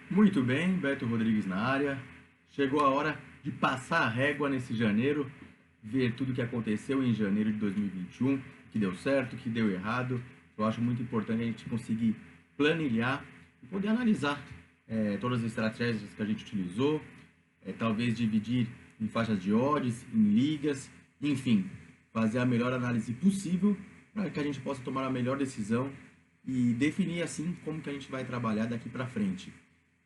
Muito bem, Beto Rodrigues na área. Chegou a hora de passar a régua nesse janeiro, ver tudo o que aconteceu em janeiro de 2021, que deu certo, que deu errado. Eu acho muito importante a gente conseguir planilhar e poder analisar todas as estratégias que a gente utilizou, talvez dividir em faixas de odds, em ligas, enfim, fazer a melhor análise possível para que a gente possa tomar a melhor decisão e definir assim como que a gente vai trabalhar daqui para frente.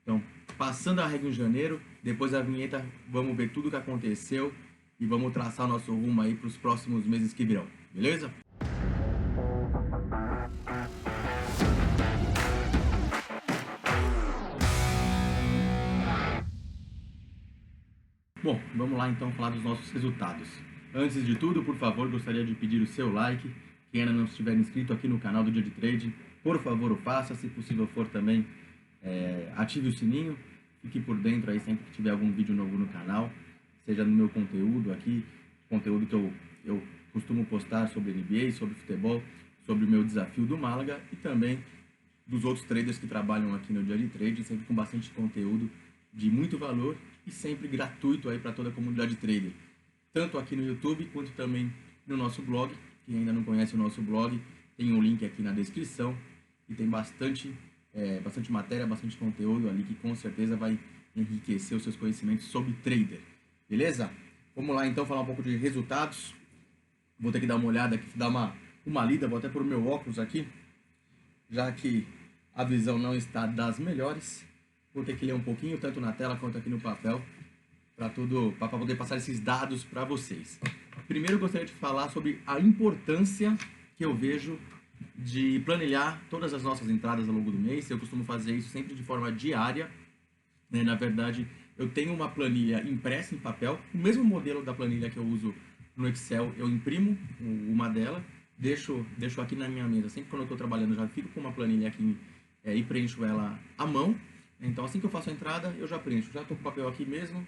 Então, passando a regra em janeiro, depois da vinheta, vamos ver tudo o que aconteceu e vamos traçar nosso rumo aí para os próximos meses que virão, beleza? Bom, vamos lá então falar dos nossos resultados. Antes de tudo, por favor, gostaria de pedir o seu like. Quem ainda não estiver inscrito aqui no canal do Dia de Trade, por favor, o faça. Se possível for também, ative o sininho. Fique por dentro aí sempre que tiver algum vídeo novo no canal. Seja no meu conteúdo aqui, conteúdo que eu costumo postar sobre NBA, sobre futebol, sobre o meu desafio do Málaga e também dos outros traders que trabalham aqui no Dia de Trade, sempre com bastante conteúdo de muito valor e sempre gratuito aí para toda a comunidade trader, tanto aqui no YouTube quanto também no nosso blog. Quem ainda não conhece o nosso blog, tem um link aqui na descrição e tem bastante matéria, bastante conteúdo ali que com certeza vai enriquecer os seus conhecimentos sobre trader, beleza? Vamos lá então falar um pouco de resultados. Vou ter que dar uma olhada aqui, dar uma lida, vou até pôr o meu óculos aqui, já que a visão não está das melhores. Vou ter que ler um pouquinho, tanto na tela quanto aqui no papel, para poder passar esses dados para vocês. Primeiro eu gostaria de falar sobre a importância que eu vejo de planilhar todas as nossas entradas ao longo do mês. Eu costumo fazer isso sempre de forma diária, né? Na verdade, eu tenho uma planilha impressa em papel, o mesmo modelo da planilha que eu uso no Excel, eu imprimo uma dela, deixo aqui na minha mesa. Sempre quando eu estou trabalhando, já fico com uma planilha aqui e preencho ela à mão. Então, assim que eu faço a entrada, eu já preencho. Já estou com o papel aqui mesmo,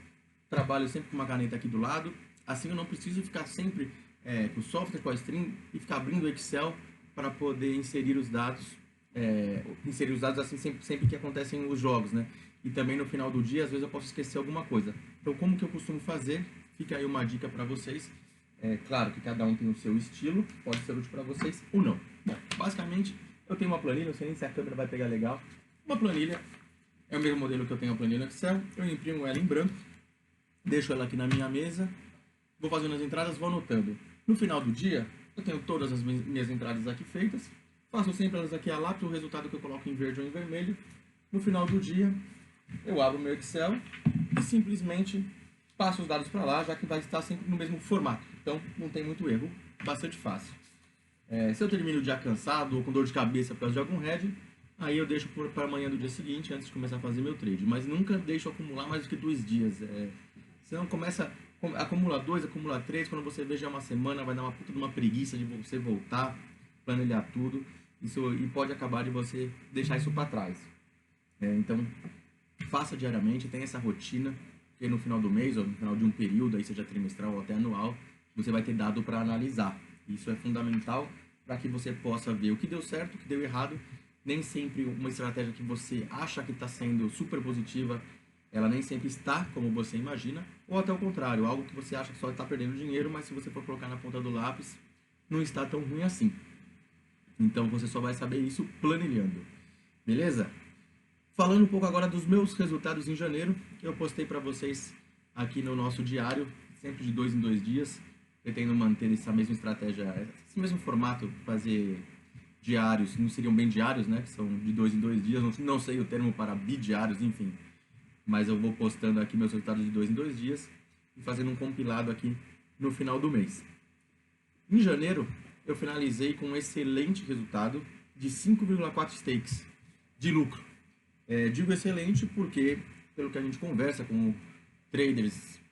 trabalho sempre com uma caneta aqui do lado. Assim eu não preciso ficar sempre com o software, com a stream e ficar abrindo o Excel para poder inserir os dados. Assim sempre que acontecem os jogos, né? E também no final do dia, às vezes eu posso esquecer alguma coisa. Então, como que eu costumo fazer? Fica aí uma dica para vocês. É claro que cada um tem o seu estilo, pode ser útil para vocês ou não. Bom, basicamente, eu tenho uma planilha, não sei nem se a câmera vai pegar legal. Uma planilha, é o mesmo modelo que eu tenho a planilha no Excel, eu imprimo ela em branco, deixo ela aqui na minha mesa, vou fazendo as entradas, vou anotando. No final do dia, eu tenho todas as minhas entradas aqui feitas, faço sempre elas aqui a lápis, o resultado que eu coloco em verde ou em vermelho. No final do dia, eu abro o meu Excel e simplesmente passo os dados para lá, já que vai estar sempre no mesmo formato. Então, não tem muito erro, bastante fácil. Se eu termino o dia cansado ou com dor de cabeça por causa de algum head, aí eu deixo para amanhã do dia seguinte, antes de começar a fazer meu trade. Mas nunca deixo acumular mais do que 2 dias. Senão acumula 2, acumula 3, quando você vê já uma semana, vai dar uma puta de uma preguiça de você voltar, planilhar tudo. E pode acabar de você deixar isso para trás. Então, faça diariamente, tenha essa rotina, que no final do mês ou no final de um período, aí seja trimestral ou até anual, você vai ter dado para analisar. Isso é fundamental para que você possa ver o que deu certo, o que deu errado. Nem sempre uma estratégia que você acha que está sendo super positiva, ela nem sempre está como você imagina, ou até o contrário, algo que você acha que só está perdendo dinheiro, mas se você for colocar na ponta do lápis, não está tão ruim assim. Então você só vai saber isso planilhando, beleza? Falando um pouco agora dos meus resultados em janeiro, eu postei para vocês aqui no nosso diário, sempre de 2 em 2 dias. Pretendo manter essa mesma estratégia, esse mesmo formato, fazer diários, não seriam bem diários, né? Que são de 2 em 2 dias, não sei o termo para bidiários, enfim. Mas eu vou postando aqui meus resultados de 2 em 2 dias e fazendo um compilado aqui no final do mês. Em janeiro, eu finalizei com um excelente resultado de 5,4 stakes de lucro. Digo excelente porque, pelo que a gente conversa com traders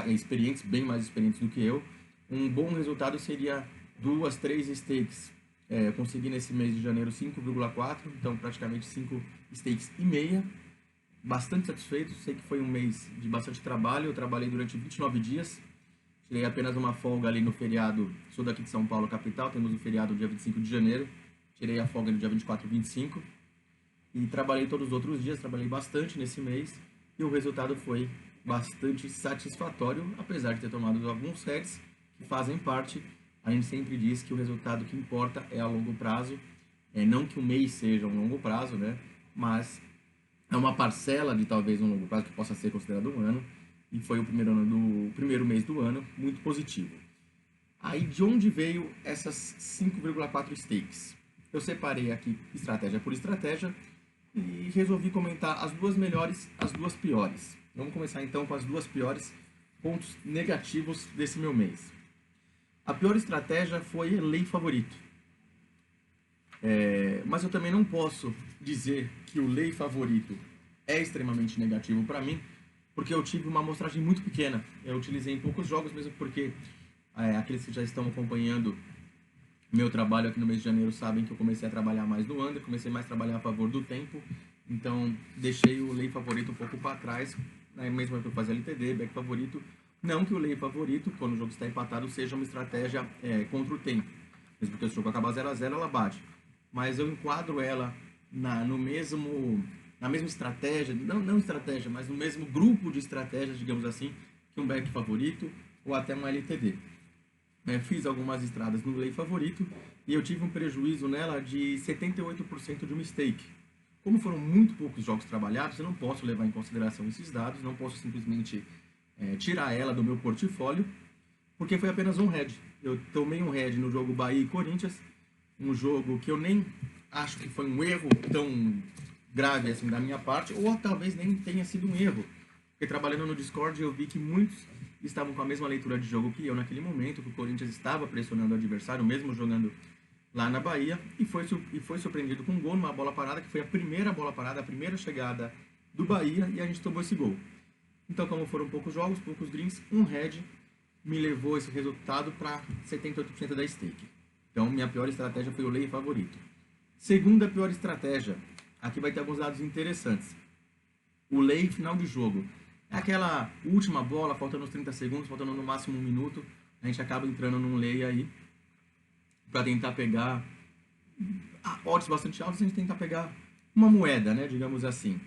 experientes, bem mais experientes do que eu, um bom resultado seria 2, 3 stakes. Eu consegui nesse mês de janeiro 5,4, então praticamente 5 stakes e meia. Bastante satisfeito, sei que foi um mês de bastante trabalho, eu trabalhei durante 29 dias, tirei apenas uma folga ali no feriado, sou daqui de São Paulo, capital, temos o feriado dia 25 de janeiro, tirei a folga no dia 24 e 25. E trabalhei todos os outros dias, trabalhei bastante nesse mês e o resultado foi bastante satisfatório, apesar de ter tomado alguns heads que fazem parte. A gente sempre diz que o resultado que importa é a longo prazo, não que o mês seja um longo prazo, né? Mas é uma parcela de talvez um longo prazo que possa ser considerado um ano, e foi o primeiro mês do ano muito positivo. Aí de onde veio essas 5,4 stakes? Eu separei aqui estratégia por estratégia e resolvi comentar as duas melhores, as duas piores. Vamos começar então com as duas piores, pontos negativos desse meu mês. A pior estratégia foi lei favorito. Mas eu também não posso dizer que o lei favorito é extremamente negativo para mim, porque eu tive uma amostragem muito pequena. Eu utilizei em poucos jogos, mesmo porque aqueles que já estão acompanhando meu trabalho aqui no mês de janeiro sabem que eu comecei a trabalhar mais no under, comecei mais a trabalhar a favor do tempo, então deixei o lei favorito um pouco para trás, né, mesmo que eu fazia LTD, back favorito. Não que o lei favorito, quando o jogo está empatado, seja uma estratégia contra o tempo, mesmo que o jogo acabar 0 a 0 ela bate, mas eu enquadro ela na mesma estratégia, não estratégia, mas no mesmo grupo de estratégias, digamos assim, que um back favorito ou até um LTD. Fiz algumas estradas no lei favorito e eu tive um prejuízo nela de 78% de mistake. Como foram muito poucos jogos trabalhados, eu não posso levar em consideração esses dados, não posso simplesmente tirar ela do meu portfólio, porque foi apenas um head. Eu tomei um head no jogo Bahia e Corinthians, um jogo que eu nem acho que foi um erro tão grave assim da minha parte, ou talvez nem tenha sido um erro, porque trabalhando no Discord eu vi que muitos estavam com a mesma leitura de jogo que eu naquele momento, que o Corinthians estava pressionando o adversário, mesmo jogando lá na Bahia, e foi surpreendido com um gol numa bola parada, que foi a primeira bola parada, a primeira chegada do Bahia, e a gente tomou esse gol. Então, como foram poucos jogos, poucos greens, um head me levou esse resultado para 78% da stake. Então, minha pior estratégia foi o lei favorito. Segunda pior estratégia, aqui vai ter alguns dados interessantes. O lei final de jogo. É aquela última bola, faltando uns 30 segundos, faltando no máximo 1 minuto, a gente acaba entrando num lei aí para tentar pegar odds bastante altas, a gente tentar pegar uma moeda, né, digamos assim.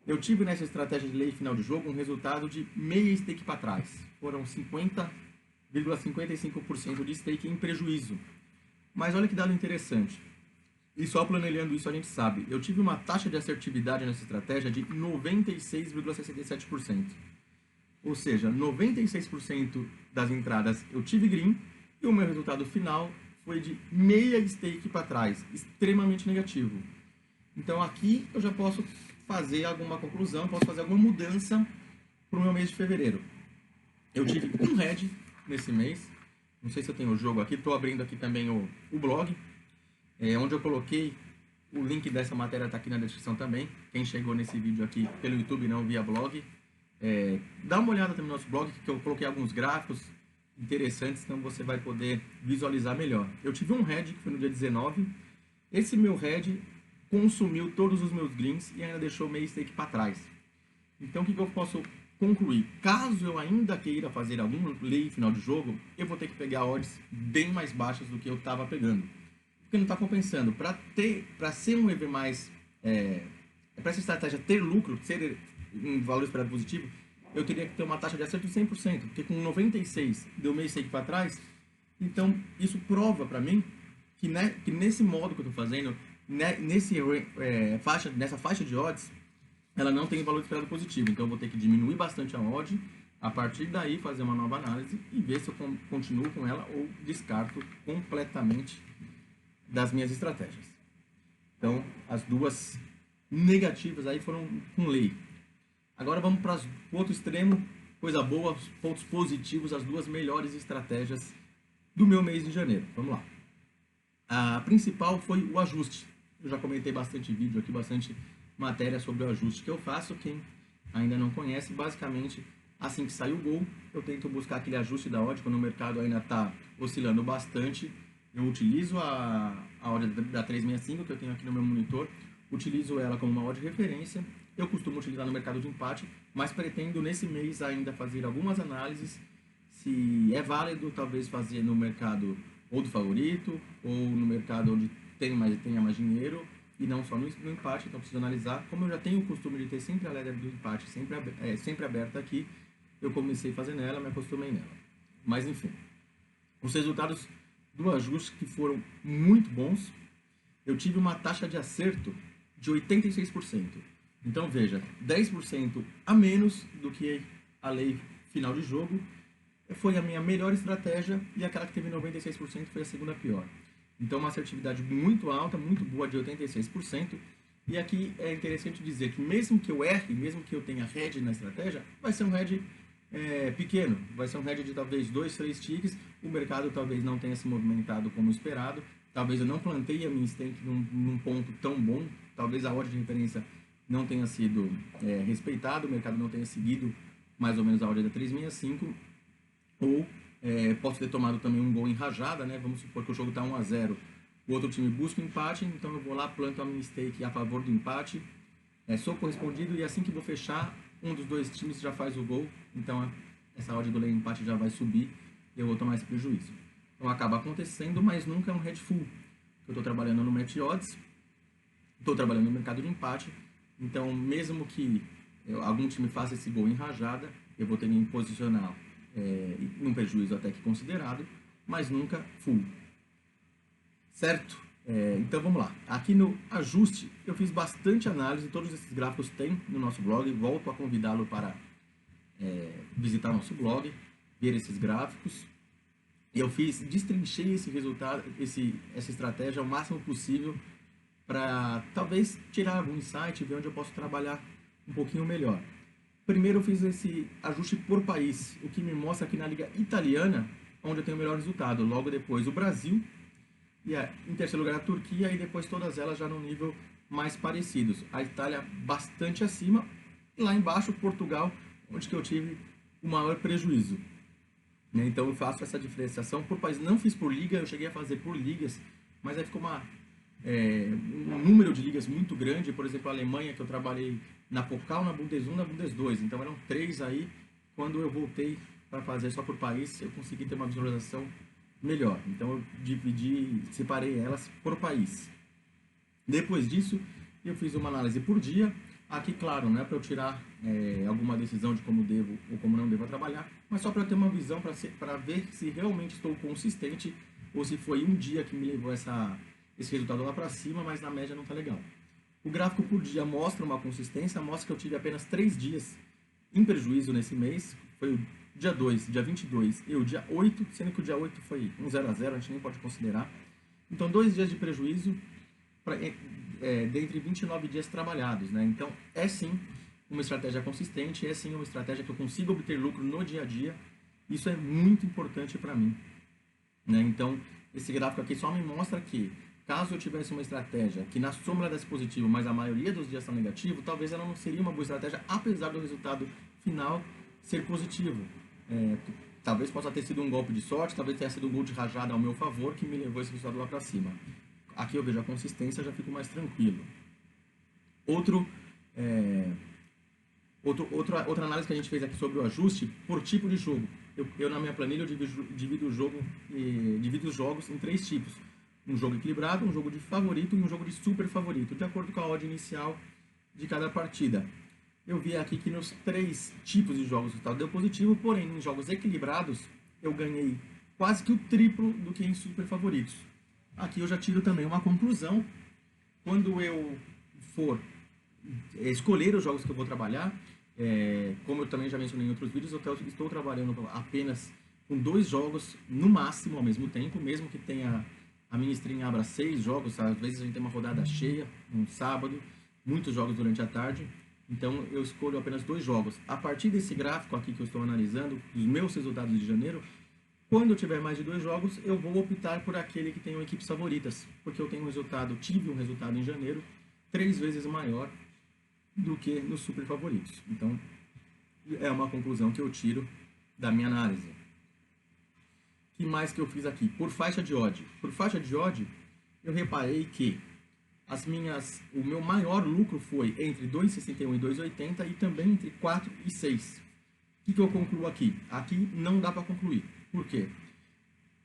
Eu tive nessa estratégia de lei final de jogo um resultado de meia stake para trás. Foram 50,55% de stake em prejuízo. Mas olha que dado interessante. E só planejando isso a gente sabe. Eu tive uma taxa de assertividade nessa estratégia de 96,67%. Ou seja, 96% das entradas eu tive green e o meu resultado final foi de meia stake para trás. Extremamente negativo. Então aqui eu já posso fazer alguma conclusão, posso fazer alguma mudança para o meu mês de fevereiro. Eu tive um head nesse mês. Não sei se eu tenho o jogo aqui. Estou abrindo aqui também o blog. Onde eu coloquei o link dessa matéria, está aqui na descrição também. Quem chegou nesse vídeo aqui pelo YouTube, não via blog, dá uma olhada também no nosso blog, que eu coloquei alguns gráficos interessantes, então você vai poder visualizar melhor. Eu tive um head que foi no dia 19. Esse meu head consumiu todos os meus greens e ainda deixou meio stake para trás. Então o que eu posso concluir? Caso eu ainda queira fazer algum lay final de jogo, eu vou ter que pegar odds bem mais baixas do que eu estava pegando. Porque não está compensando. Para ser um EV mais... para essa estratégia ter lucro, ser um valor esperado positivo, eu teria que ter uma taxa de acerto de 100%. Porque com 96 deu meio stake para trás. Então, isso prova para mim que nesse modo que eu estou fazendo, nessa faixa de odds, ela não tem valor esperado positivo. Então, eu vou ter que diminuir bastante a odd, a partir daí fazer uma nova análise e ver se eu continuo com ela ou descarto completamente das minhas estratégias. Então, as duas negativas aí foram com lei. Agora vamos para o outro extremo, coisa boa, pontos positivos, as duas melhores estratégias do meu mês de janeiro. Vamos lá. A principal foi o ajuste. Eu já comentei bastante vídeo aqui, bastante matéria sobre o ajuste que eu faço. Quem ainda não conhece, basicamente, assim que sai o gol, eu tento buscar aquele ajuste da odd, quando o mercado ainda está oscilando bastante. Eu utilizo a odd da 365 que eu tenho aqui no meu monitor, utilizo ela como uma odd de referência. Eu costumo utilizar no mercado de empate, mas pretendo nesse mês ainda fazer algumas análises se é válido talvez fazer no mercado ou do favorito, ou no mercado onde tenha mais dinheiro, e não só no empate, então preciso analisar. Como eu já tenho o costume de ter sempre a ladder do empate sempre aberta aqui, eu comecei a fazer nela, me acostumei nela. Mas enfim, os resultados do ajuste que foram muito bons, eu tive uma taxa de acerto de 86%. Então veja, 10% a menos do que a lei final de jogo, foi a minha melhor estratégia, e aquela que teve 96% foi a segunda pior. Então uma assertividade muito alta, muito boa, de 86%. E aqui é interessante dizer que mesmo que eu erre, mesmo que eu tenha head na estratégia, vai ser um head pequeno, vai ser um head de talvez 2, 3 ticks, o mercado talvez não tenha se movimentado como esperado, talvez eu não plantei a minha stake num ponto tão bom, talvez a ordem de referência não tenha sido respeitado, o mercado não tenha seguido mais ou menos a ordem da 365, ou posso ter tomado também um gol em rajada, né? Vamos supor que o jogo está 1-0, o outro time busca o empate, então eu vou lá, planto a minha stake a favor do empate, sou correspondido, e assim que vou fechar, um dos dois times já faz o gol, então essa odd do lei empate já vai subir e eu vou tomar esse prejuízo. Então acaba acontecendo, mas nunca é um head full. Eu estou trabalhando no match odds, estou trabalhando no mercado de empate, então mesmo que algum time faça esse gol em rajada, eu vou ter que me posicionar num prejuízo até que considerado, mas nunca full. Certo? Então vamos lá. Aqui no ajuste eu fiz bastante análise, todos esses gráficos tem no nosso blog, volto a convidá-lo para visitar nosso blog, ver esses gráficos. Eu destrinchei esse resultado, essa estratégia ao máximo possível para talvez tirar algum insight, ver onde eu posso trabalhar um pouquinho melhor. Primeiro eu fiz esse ajuste por país, o que me mostra aqui na Liga Italiana, onde eu tenho o melhor resultado. Logo depois o Brasil, e em terceiro lugar a Turquia, e depois todas elas já num nível mais parecidos. A Itália bastante acima, e lá embaixo Portugal, onde que eu tive o maior prejuízo. Então eu faço essa diferenciação por país. Não fiz por liga, eu cheguei a fazer por ligas, mas aí ficou um número de ligas muito grande. Por exemplo, a Alemanha, que eu trabalhei na Pokal, na Bundes 1, na Bundes 2, então eram 3 aí. Quando eu voltei para fazer só por país, eu consegui ter uma visualização melhor. Então eu separei elas por país. Depois disso, eu fiz uma análise por dia. Aqui, claro, não é para eu tirar alguma decisão de como devo ou como não devo trabalhar, mas só para ter uma visão, para ver se realmente estou consistente ou se foi um dia que me levou esse resultado lá para cima, mas na média não está legal. O gráfico por dia mostra uma consistência, mostra que eu tive apenas 3 dias em prejuízo nesse mês. Foi o dia 2, dia 22 e o dia 8, sendo que o dia 8 foi um 0 a 0, a gente nem pode considerar. Então, 2 dias de prejuízo dentre 29 dias trabalhados, né? Então, é sim uma estratégia consistente, é sim uma estratégia que eu consigo obter lucro no dia a dia. Isso é muito importante para mim, né? Então, esse gráfico aqui só me mostra que, caso eu tivesse uma estratégia que na sombra desse positivo, mas a maioria dos dias está negativo, talvez ela não seria uma boa estratégia, apesar do resultado final ser positivo. Talvez possa ter sido um golpe de sorte, talvez tenha sido um gol de rajada ao meu favor que me levou esse resultado lá para cima. Aqui eu vejo a consistência, já fico mais tranquilo. Outra análise que a gente fez aqui sobre o ajuste por tipo de jogo. Eu na minha planilha eu divido os jogos em 3 tipos. Um jogo equilibrado, um jogo de favorito e um jogo de super favorito, de acordo com a odd inicial de cada partida. Eu vi aqui que nos 3 tipos de jogos o resultado deu positivo, porém em jogos equilibrados eu ganhei quase que o triplo do que em super favoritos. Aqui eu já tiro também uma conclusão. Quando eu for escolher os jogos que eu vou trabalhar, como eu também já mencionei em outros vídeos, eu estou trabalhando apenas com 2 jogos no máximo ao mesmo tempo, mesmo que tenha a minha stream abra 6 jogos, às vezes a gente tem uma rodada cheia, um sábado, muitos jogos durante a tarde, então eu escolho apenas 2 jogos. A partir desse gráfico aqui que eu estou analisando, os meus resultados de janeiro, quando eu tiver mais de 2 jogos, eu vou optar por aquele que tem equipes favoritas, porque eu tive um resultado em janeiro 3 vezes maior do que nos super favoritos. Então, é uma conclusão que eu tiro da minha análise. O que mais que eu fiz aqui? Por faixa de odd. Por faixa de odd, eu reparei que o meu maior lucro foi entre 2,61 e 2,80 e também entre 4 e 6. O que eu concluo aqui? Aqui não dá para concluir. Por quê?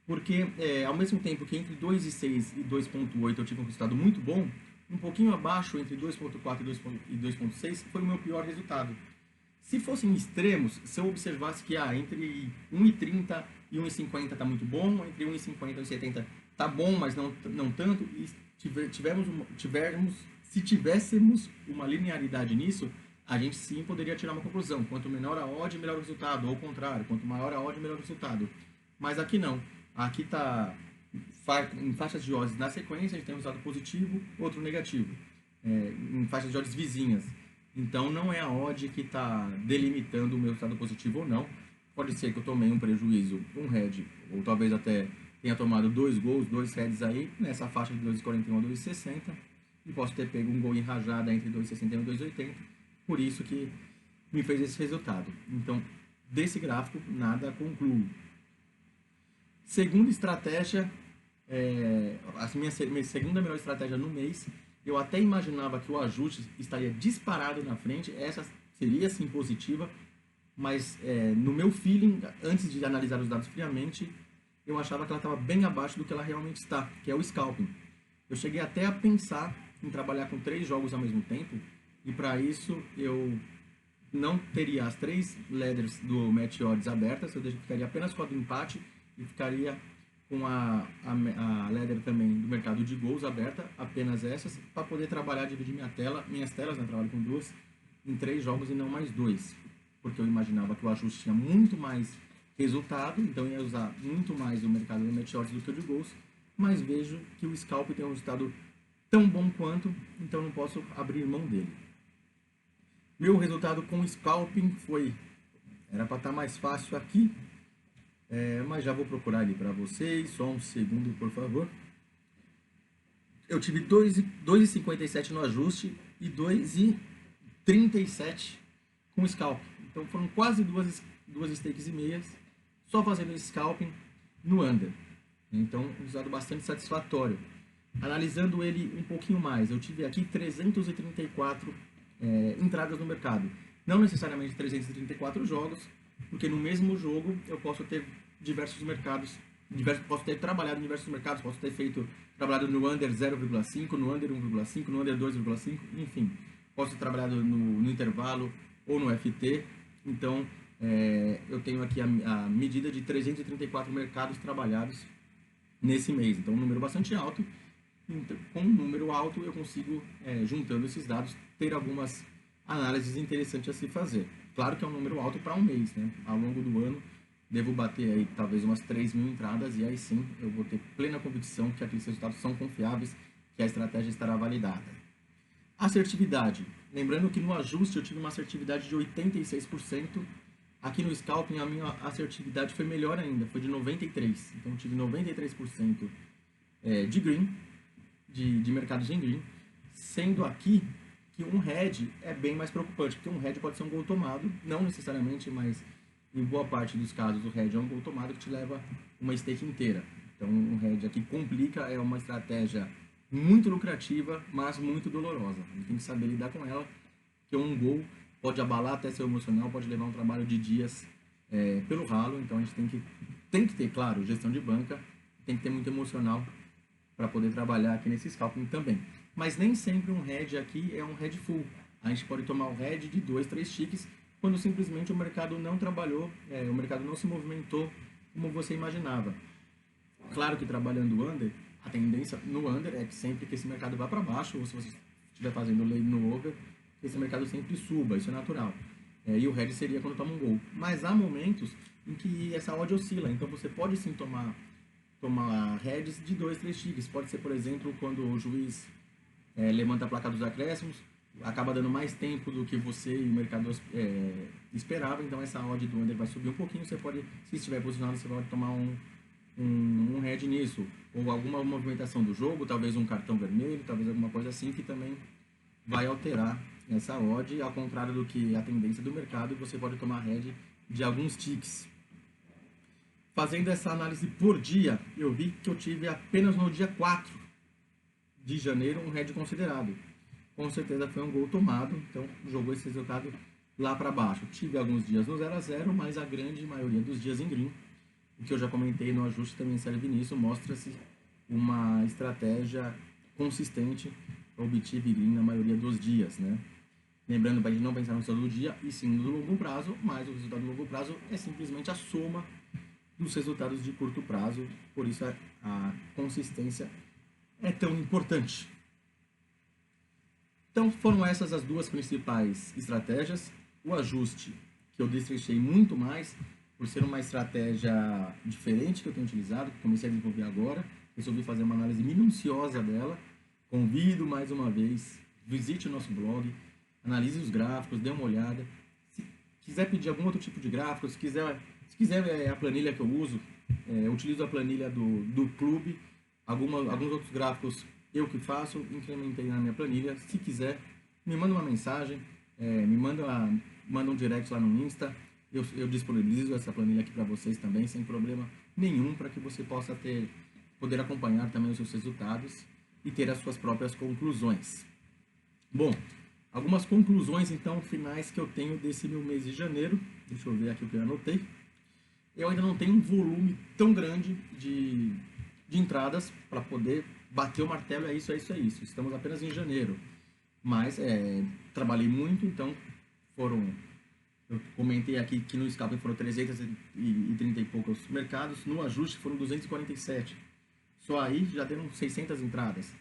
Porque ao mesmo tempo que entre 2,6 e 2,8 eu tive um resultado muito bom, um pouquinho abaixo, entre 2.4 e 2.6, foi o meu pior resultado. Se fossem extremos, se eu observasse que entre 1,30 e 1,50 está muito bom, entre 1,50 e 1,70 está bom, mas não tanto, e se tivéssemos uma linearidade nisso, a gente sim poderia tirar uma conclusão. Quanto menor a odd, melhor o resultado. Ou ao contrário, quanto maior a odd, melhor o resultado. Mas aqui não. Aqui está em faixas de odds na sequência, a gente tem um resultado positivo, outro negativo. Em faixas de odds vizinhas. Então não é a odd que está delimitando o meu resultado positivo ou não. Pode ser que eu tomei um prejuízo, um head, ou talvez até tenha tomado 2 gols, 2 heads aí, nessa faixa de 2,41 a 2,60. E posso ter pego um gol em rajada entre 2,61 e 2,80. Por isso que me fez esse resultado. Então, desse gráfico, nada concluo. Segunda estratégia, a minha segunda melhor estratégia no mês, eu até imaginava que o ajuste estaria disparado na frente, essa seria sim positiva, mas no meu feeling, antes de analisar os dados friamente, eu achava que ela estava bem abaixo do que ela realmente está, que é o scalping. Eu cheguei até a pensar em trabalhar com 3 jogos ao mesmo tempo, e para isso eu não teria as 3 ladders do match odds abertas, eu ficaria apenas com a do empate e ficaria com a ladder também do mercado de gols aberta, apenas essas, para poder trabalhar, dividir minhas telas, né, trabalho com 2, em 3 jogos e não mais 2, porque eu imaginava que o ajuste tinha muito mais resultado, então eu ia usar muito mais o mercado de match odds do que o de gols, mas vejo que o scalp tem um resultado tão bom quanto, então não posso abrir mão dele. Meu resultado com o scalping era para estar mais fácil aqui, mas já vou procurar ali para vocês, só um segundo, por favor. Eu tive 2,57 no ajuste e 2,37 com o scalp. Então foram quase duas stakes e meias, só fazendo esse scalping no under. Então, um resultado bastante satisfatório. Analisando ele um pouquinho mais, eu tive aqui 334 entradas no mercado. Não necessariamente 334 jogos, porque no mesmo jogo eu posso ter diversos mercados, posso ter trabalhado em diversos mercados, posso ter trabalhado no under 0,5, no under 1,5, no under 2,5, enfim. Posso ter trabalhado no intervalo ou no FT. Então, eu tenho aqui a medida de 334 mercados trabalhados nesse mês. Então, um número bastante alto. Então, com um número alto, eu consigo, juntando esses dados, ter algumas análises interessantes a se fazer. Claro que é um número alto para um mês, né? Ao longo do ano, devo bater aí talvez umas 3.000 entradas e aí sim eu vou ter plena convicção que aqueles resultados são confiáveis, que a estratégia estará validada. Assertividade. Lembrando que no ajuste eu tive uma assertividade de 86%. Aqui no scalping a minha assertividade foi melhor ainda, foi de 93%. Então eu tive 93% de green, de mercados em green, sendo aqui que um head é bem mais preocupante, porque um head pode ser um gol tomado, não necessariamente, mas em boa parte dos casos o head é um gol tomado que te leva uma stake inteira. Então um head aqui complica, é uma estratégia muito lucrativa, mas muito dolorosa. A gente tem que saber lidar com ela, porque um gol pode abalar até seu emocional, pode levar um trabalho de dias pelo ralo, então a gente tem que ter, claro, gestão de banca, tem que ter muito emocional para poder trabalhar aqui nesse scalping também. Mas nem sempre um head aqui é um head full. A gente pode tomar um head de 2, 3 ticks quando simplesmente o mercado não trabalhou, o mercado não se movimentou como você imaginava. Claro que trabalhando under, a tendência no under é que sempre que esse mercado vá para baixo, ou se você estiver fazendo lane no over, esse mercado sempre suba, isso é natural. E o head seria quando toma um gol. Mas há momentos em que essa odd oscila, então você pode sim tomar heads de 2, 3 ticks. Pode ser, por exemplo, quando o juiz levanta a placa dos acréscimos, acaba dando mais tempo do que você e o mercado esperava, então essa odd do under vai subir um pouquinho, você pode, se estiver posicionado, você pode tomar um head nisso, ou alguma movimentação do jogo, talvez um cartão vermelho, talvez alguma coisa assim que também vai alterar essa odd, ao contrário do que a tendência do mercado, você pode tomar head de alguns ticks. Fazendo essa análise por dia, eu vi que eu tive apenas no dia 4 de janeiro um head considerado. Com certeza foi um gol tomado, então jogou esse resultado lá para baixo. Tive alguns dias no 0 a 0, mas a grande maioria dos dias em green. O que eu já comentei no ajuste também serve nisso, mostra-se uma estratégia consistente obtive na maioria dos dias, né? Lembrando para a gente não pensar no resultado do dia e sim no longo prazo, mas o resultado do longo prazo é simplesmente a soma dos resultados de curto prazo, por isso a consistência é tão importante. Então foram essas as duas principais estratégias. O ajuste, que eu destrinchei muito mais, por ser uma estratégia diferente que eu tenho utilizado, que comecei a desenvolver agora, resolvi fazer uma análise minuciosa dela. Convido mais uma vez, visite o nosso blog, analise os gráficos, dê uma olhada. Se quiser pedir algum outro tipo de gráfico, se quiser a planilha que eu uso, eu utilizo a planilha do clube, alguns outros gráficos eu que faço, incrementei na minha planilha. Se quiser, me manda uma mensagem, manda um direct lá no Insta, eu disponibilizo essa planilha aqui para vocês também, sem problema nenhum, para que você possa poder acompanhar também os seus resultados e ter as suas próprias conclusões. Bom, algumas conclusões então finais que eu tenho desse meu mês de janeiro. Deixa eu ver aqui o que eu anotei. Eu ainda não tenho um volume tão grande de entradas para poder bater o martelo, é isso. Estamos apenas em janeiro. Mas trabalhei muito, então eu comentei aqui que no scalping foram 330 e poucos mercados, no ajuste foram 247. Só aí já deram 600 entradas.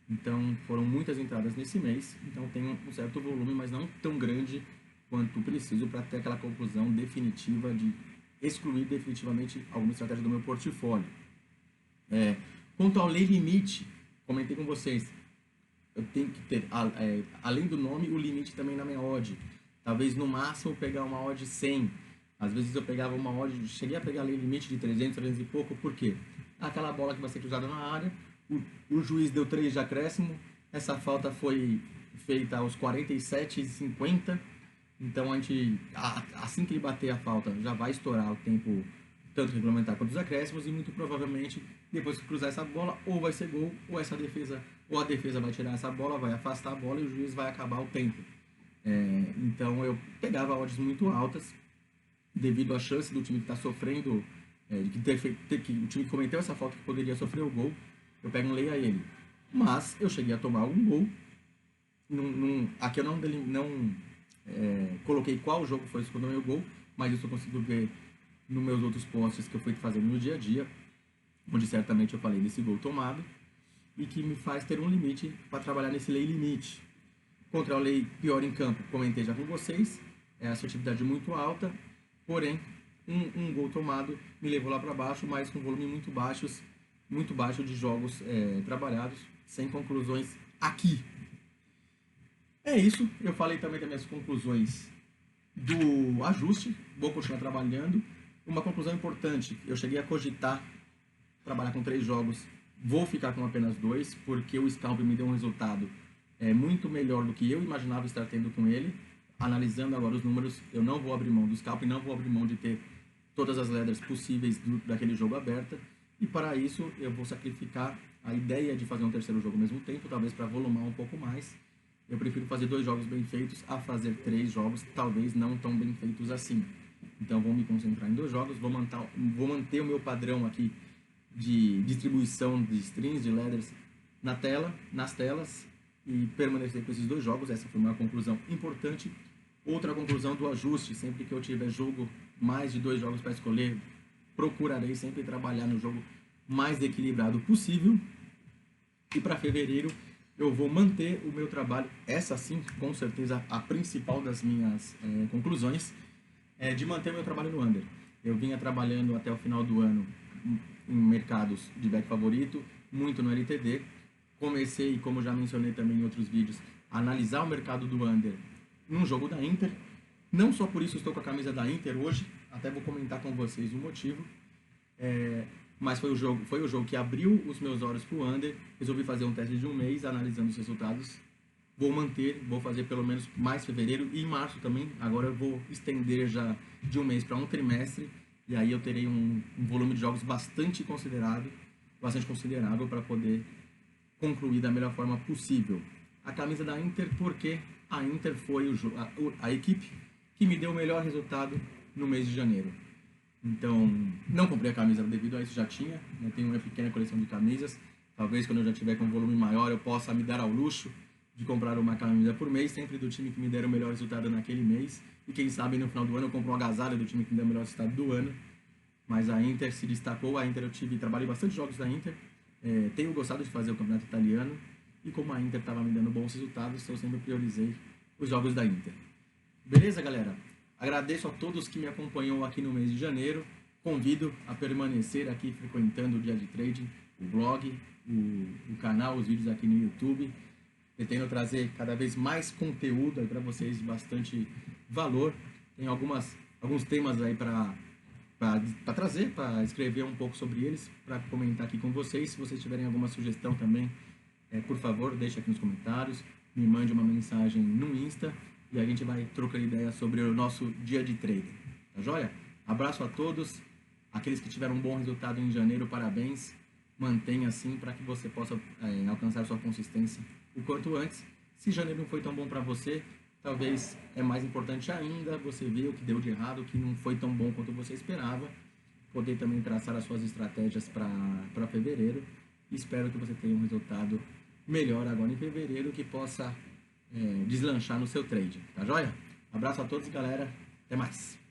Então foram muitas entradas nesse mês, então tenho um certo volume, mas não tão grande quanto preciso para ter aquela conclusão definitiva de excluir definitivamente alguma estratégia do meu portfólio. Quanto ao lei limite, comentei com vocês, eu tenho que ter, além do nome, o limite também na minha odd. Talvez no máximo pegar uma odd 100. Às vezes eu pegava uma odd, cheguei a pegar lei limite de 300, 300 e pouco, por quê? Aquela bola que vai ser cruzada na área, o juiz deu 3 de acréscimo, essa falta foi feita aos 47,50, então assim que ele bater a falta, já vai estourar o tempo, tanto regulamentar quanto os acréscimos, e muito provavelmente, depois que cruzar essa bola, ou vai ser gol, ou a defesa vai tirar essa bola, vai afastar a bola e o juiz vai acabar o tempo. Então eu pegava odds muito altas, devido à chance do time que está sofrendo, que o time que cometeu essa falta que poderia sofrer o gol, eu pego um lei a ele. Mas eu cheguei a tomar um gol. Aqui eu não coloquei qual jogo foi quando eu tomei o gol, mas isso eu consigo ver nos meus outros posts que eu fui fazendo no dia a dia, onde certamente eu falei desse gol tomado, e que me faz ter um limite para trabalhar nesse lei limite. Contra o lei pior em campo, comentei já com vocês, é a assertividade muito alta, porém um gol tomado me levou lá para baixo, mas com volume muito baixo de jogos trabalhados, sem conclusões aqui. É isso, eu falei também das minhas conclusões do ajuste, vou continuar trabalhando. Uma conclusão importante, eu cheguei a cogitar trabalhar com 3 jogos, vou ficar com apenas 2, porque o scalp me deu um resultado muito melhor do que eu imaginava estar tendo com ele. Analisando agora os números, eu não vou abrir mão do scalp, não vou abrir mão de ter todas as ladders possíveis daquele jogo aberta, e para isso eu vou sacrificar a ideia de fazer um terceiro jogo ao mesmo tempo, talvez para volumar um pouco mais. Eu prefiro fazer 2 jogos bem feitos a fazer 3 jogos, talvez não tão bem feitos assim. Então vou me concentrar em 2 jogos, vou manter o meu padrão aqui de distribuição de strings, de ladders nas telas, e permanecer com esses 2 jogos. Essa foi uma conclusão importante. Outra conclusão do ajuste, sempre que eu tiver mais de 2 jogos para escolher, procurarei sempre trabalhar no jogo mais equilibrado possível. E para fevereiro eu vou manter o meu trabalho, essa sim, com certeza a principal das minhas conclusões, de manter o meu trabalho no under. Eu vinha trabalhando até o final do ano em mercados de back favorito, muito no LTD. Comecei, como já mencionei também em outros vídeos, a analisar o mercado do under num jogo da Inter. Não só por isso estou com a camisa da Inter hoje, até vou comentar com vocês o motivo. Mas foi o jogo que abriu os meus olhos para o under. Resolvi fazer um teste de um mês, analisando os resultados. Vou fazer pelo menos mais fevereiro e em março também. Agora eu vou estender já de um mês para um trimestre. E aí eu terei um volume de jogos bastante considerável para poder concluir da melhor forma possível. A camisa da Inter, porque a Inter foi a equipe que me deu o melhor resultado no mês de janeiro. Então, não comprei a camisa devido a isso, já tenho uma pequena coleção de camisas. Talvez quando eu já tiver com um volume maior eu possa me dar ao luxo de comprar uma camisa por mês, sempre do time que me der o melhor resultado naquele mês. E quem sabe no final do ano eu compro um agasalho do time que me der o melhor resultado do ano. Mas a Inter se destacou, a Inter trabalhei bastante jogos da Inter, tenho gostado de fazer o campeonato italiano, e como a Inter estava me dando bons resultados, eu sempre priorizei os jogos da Inter. Beleza, galera? Agradeço a todos que me acompanham aqui no mês de janeiro, convido a permanecer aqui frequentando o Dia de Trading, o blog, o canal, os vídeos aqui no YouTube. Pretendo trazer cada vez mais conteúdo aí para vocês de bastante valor. Tem alguns temas aí para trazer, para escrever um pouco sobre eles, para comentar aqui com vocês. Se vocês tiverem alguma sugestão também, por favor, deixe aqui nos comentários, me mande uma mensagem no Insta e a gente vai trocando ideias sobre o nosso dia de trading. Tá joia? Abraço a todos. Aqueles que tiveram um bom resultado em janeiro, parabéns. Mantenha assim para que você possa alcançar sua consistência o quanto antes. Se janeiro não foi tão bom para você, talvez é mais importante ainda você ver o que deu de errado, o que não foi tão bom quanto você esperava, poder também traçar as suas estratégias para fevereiro. Espero que você tenha um resultado melhor agora em fevereiro, que possa deslanchar no seu trade, tá joia? Abraço a todos, galera, até mais!